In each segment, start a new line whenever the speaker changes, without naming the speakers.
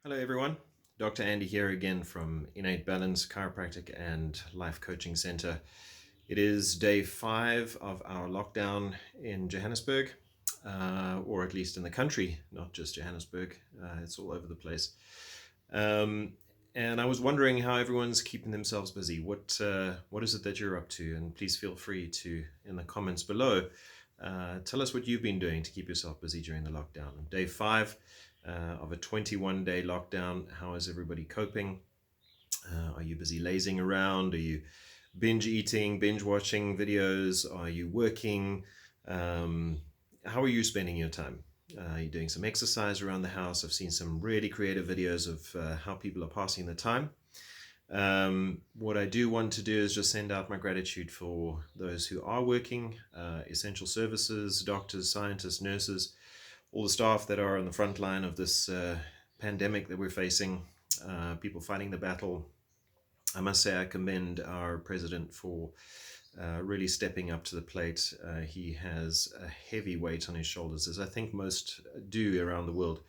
Hello, everyone. Dr. Andy here again from Innate Balance Chiropractic and Life Coaching Center. It is day 5 of our lockdown in Johannesburg, or at least in the country, not just Johannesburg. It's all over the place. Um, and I was wondering how everyone's keeping themselves busy. What is it that you're up to? And please feel free to, in the comments below, tell us what you've been doing to keep yourself busy during the lockdown. Day 5 of a 21-day lockdown. How is everybody coping? Are you busy lazing around? Are you binge eating, binge watching videos? Are you working? Um, how are you spending your time? Are you doing some exercise around the house? I've seen some really creative videos of how people are passing the time. What I do want to do is just send out my gratitude for those who are working, essential services, doctors, scientists, nurses, all the staff that are on the front line of this pandemic that we're facing, people fighting the battle. I must say I commend our president for really stepping up to the plate. He has a heavy weight on his shoulders, as I think most do around the world.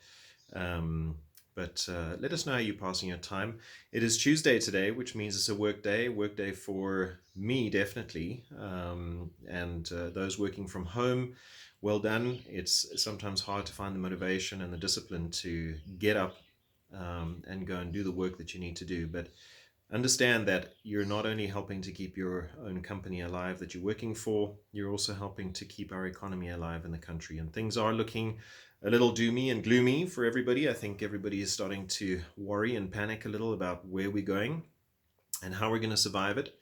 But let us know how you're passing your time. It is Tuesday today, which means it's a work day for me, definitely. And those working from home, well done. It's sometimes hard to find the motivation and the discipline to get up and go and do the work that you need to do. But understand that you're not only helping to keep your own company alive that you're working for, you're also helping to keep our economy alive in the country. And things are looking a little doomy and gloomy for everybody. I think everybody is starting to worry and panic a little about where we're going and how we're going to survive it.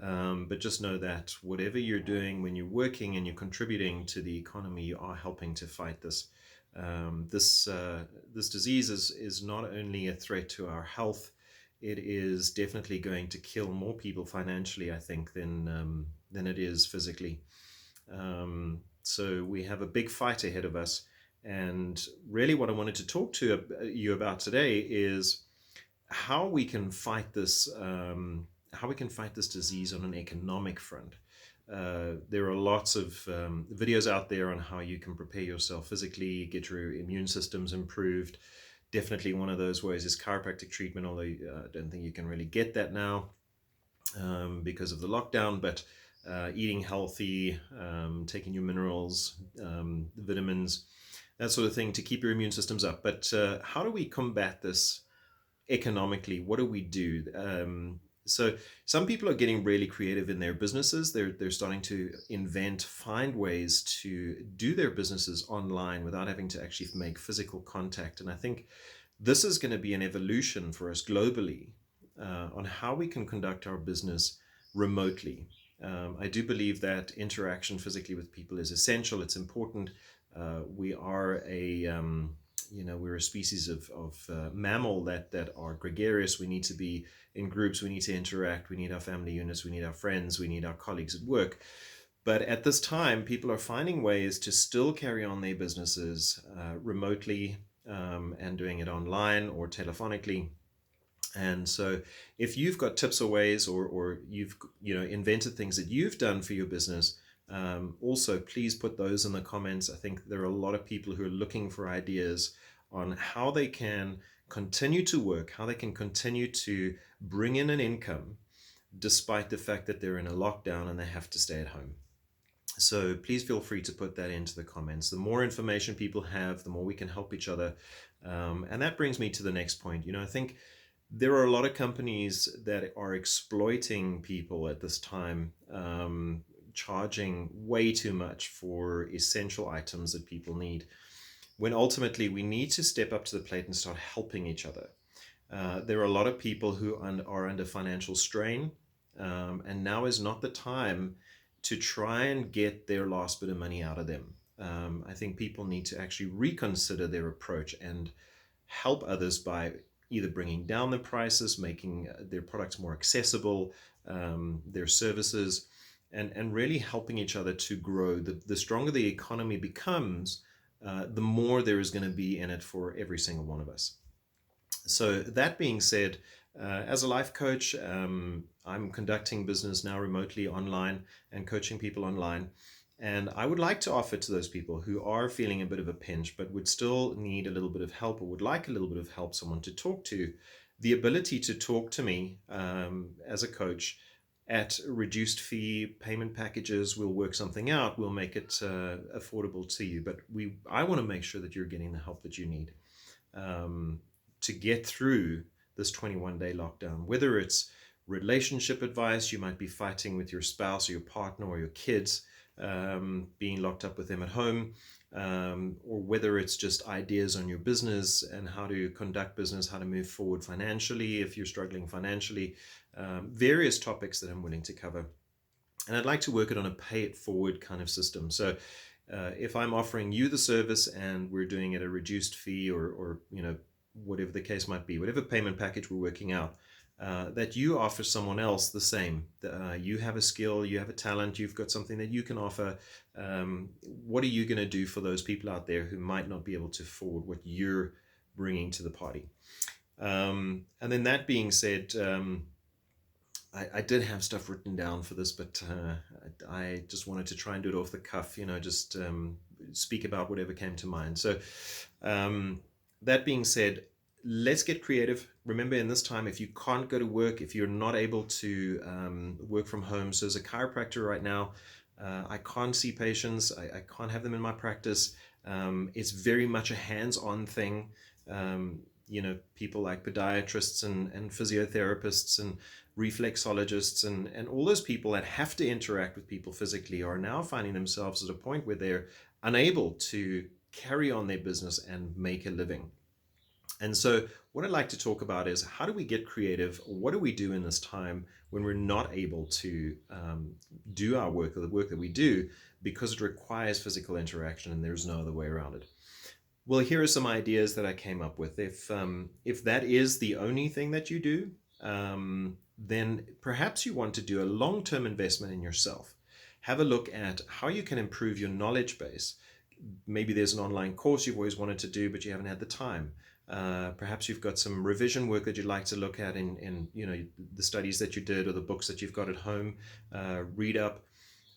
But just know that whatever you're doing when you're working and you're contributing to the economy, you are helping to fight this. This disease is not only a threat to our health, it is definitely going to kill more people financially, I think, than it is physically. So we have a big fight ahead of us. And really, what I wanted to talk to you about today is how we can fight this. How we can fight this disease on an economic front. There are lots of videos out there on how you can prepare yourself physically, get your immune systems improved. Definitely one of those ways is chiropractic treatment, although I don't think you can really get that now because of the lockdown, but eating healthy, taking your minerals, vitamins, that sort of thing to keep your immune systems up. But how do we combat this economically? What do we do? So some people are getting really creative in their businesses. They're starting to find ways to do their businesses online without having to actually make physical contact. And I think this is going to be an evolution for us globally on how we can conduct our business remotely. I do believe that interaction physically with people is essential. It's important. We are we're a species of mammal that are gregarious. We need to be in groups. We need to interact. We need our family units. We need our friends. We need our colleagues at work. But at this time, people are finding ways to still carry on their businesses remotely and doing it online or telephonically. And so if you've got tips or ways or you've invented things that you've done for your business, also please put those in the comments. I think there are a lot of people who are looking for ideas on how they can continue to work, how they can continue to bring in an income despite the fact that they're in a lockdown and they have to stay at home. So please feel free to put that into the comments. The more information people have, the more we can help each other. And that brings me to the next point. I think there are a lot of companies that are exploiting people at this time, charging way too much for essential items that people need, when ultimately we need to step up to the plate and start helping each other. There are a lot of people who are under financial strain, and now is not the time to try and get their last bit of money out of them. I think people need to actually reconsider their approach and help others by either bringing down the prices, making their products more accessible, their services, and really helping each other to grow. The stronger the economy becomes, the more there is going to be in it for every single one of us. So that being said, as a life coach, I'm conducting business now remotely online and coaching people online. And I would like to offer to those people who are feeling a bit of a pinch, but would still need a little bit of help or would like a little bit of help, someone to talk to, the ability to talk to me as a coach at reduced fee payment packages. We'll work something out. We'll make it affordable to you. But I want to make sure that you're getting the help that you need to get through this 21-day lockdown, whether it's relationship advice. You might be fighting with your spouse or your partner or your kids, being locked up with them at home, or whether it's just ideas on your business and how to conduct business, how to move forward financially if you're struggling financially, various topics that I'm willing to cover. And I'd like to work it on a pay it forward kind of system. So if I'm offering you the service and we're doing it at a reduced fee, or whatever the case might be, whatever payment package we're working out, that you offer someone else the same. You have a skill, you have a talent, you've got something that you can offer. What are you going to do for those people out there who might not be able to afford what you're bringing to the party? And then that being said, I did have stuff written down for this, but I just wanted to try and do it off the cuff, just speak about whatever came to mind. So that being said, let's get creative. Remember, in this time, if you can't go to work, if you're not able to work from home, so as a chiropractor right now, I can't see patients. I can't have them in my practice. It's very much a hands-on thing. People like podiatrists and physiotherapists and reflexologists and all those people that have to interact with people physically are now finding themselves at a point where they're unable to carry on their business and make a living. And so what I'd like to talk about is, how do we get creative? What do we do in this time when we're not able to do our work, or the work that we do, because it requires physical interaction and there's no other way around it? Well, here are some ideas that I came up with. If that is the only thing that you do, then perhaps you want to do a long-term investment in yourself. Have a look at how you can improve your knowledge base. Maybe there's an online course you've always wanted to do, but you haven't had the time. Perhaps you've got some revision work that you'd like to look at in the studies that you did, or the books that you've got at home. Read up.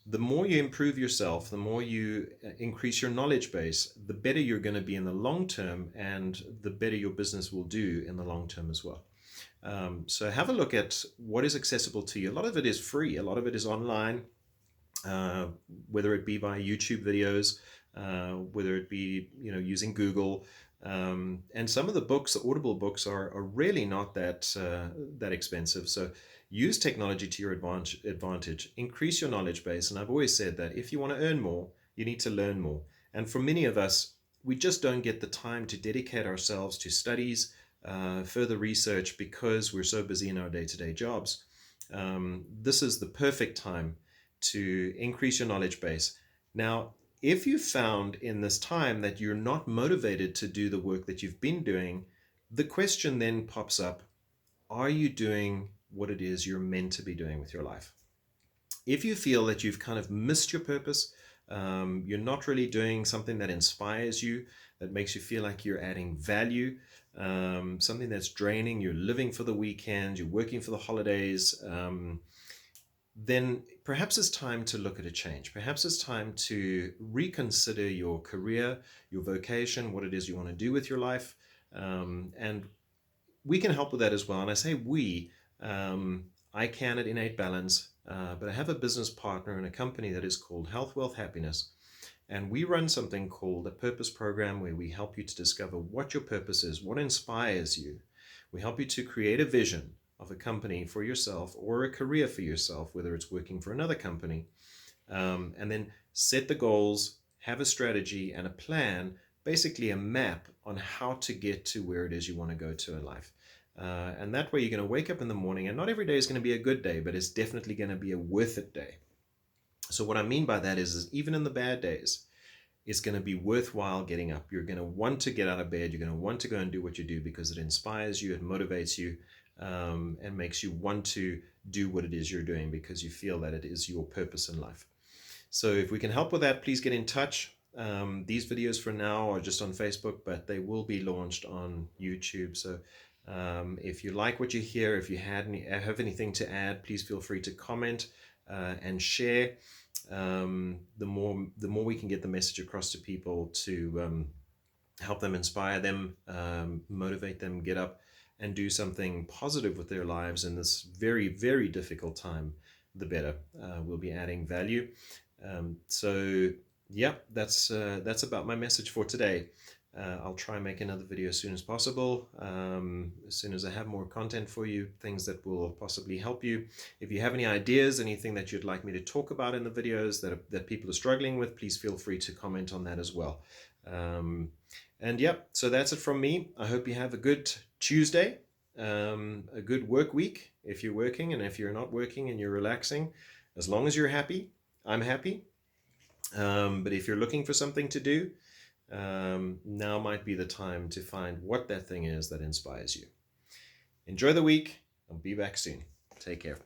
The more you improve yourself, the more you increase your knowledge base, the better you're going to be in the long term, and the better your business will do in the long term as well. So have a look at what is accessible to you. A lot of it is free. A lot of it is online, whether it be via YouTube videos, whether it be using Google. And some of the books, the Audible books, are really not that expensive. So use technology to your advantage. Increase your knowledge base. And I've always said that if you want to earn more, you need to learn more. And for many of us, we just don't get the time to dedicate ourselves to studies, further research, because we're so busy in our day-to-day jobs. This is the perfect time to increase your knowledge base. Now, if you found in this time that you're not motivated to do the work that you've been doing, the question then pops up: are you doing what it is you're meant to be doing with your life? If you feel that you've kind of missed your purpose, you're not really doing something that inspires you, that makes you feel like you're adding value, something that's draining, you're living for the weekend, you're working for the holidays, then perhaps it's time to look at a change. Perhaps it's time to reconsider your career, your vocation, what it is you want to do with your life. And we can help with that as well. And I say we, I can at Innate Balance, but I have a business partner in a company that is called Health, Wealth, Happiness. And we run something called a purpose program, where we help you to discover what your purpose is, what inspires you. We help you to create a vision of a company for yourself, or a career for yourself, whether it's working for another company, and then set the goals, have a strategy and a plan, basically a map on how to get to where it is you want to go to in life. And that way you're going to wake up in the morning, and not every day is going to be a good day, but it's definitely going to be a worth it day. So what I mean by that is even in the bad days, it's going to be worthwhile getting up. You're going to want to get out of bed. You're going to want to go and do what you do, because it inspires you, it motivates you, and makes you want to do what it is you're doing, because you feel that it is your purpose in life. So if we can help with that, please get in touch. These videos for now are just on Facebook, but they will be launched on YouTube. So if you like what you hear, if you have anything to add, please feel free to comment. and share, the more we can get the message across to people to help them, inspire them, motivate them, get up and do something positive with their lives in this very, very difficult time, the better. We'll be adding value. So yeah, that's about my message for today. I'll try and make another video as soon as possible, as soon as I have more content for you, things that will possibly help you. If you have any ideas, anything that you'd like me to talk about in the videos that people are struggling with, please feel free to comment on that as well. And yeah, so that's it from me. I hope you have a good Tuesday, a good work week if you're working, and if you're not working and you're relaxing, as long as you're happy, I'm happy. But if you're looking for something to do, now might be the time to find what that thing is that inspires you. Enjoy the week. I'll be back soon. Take care.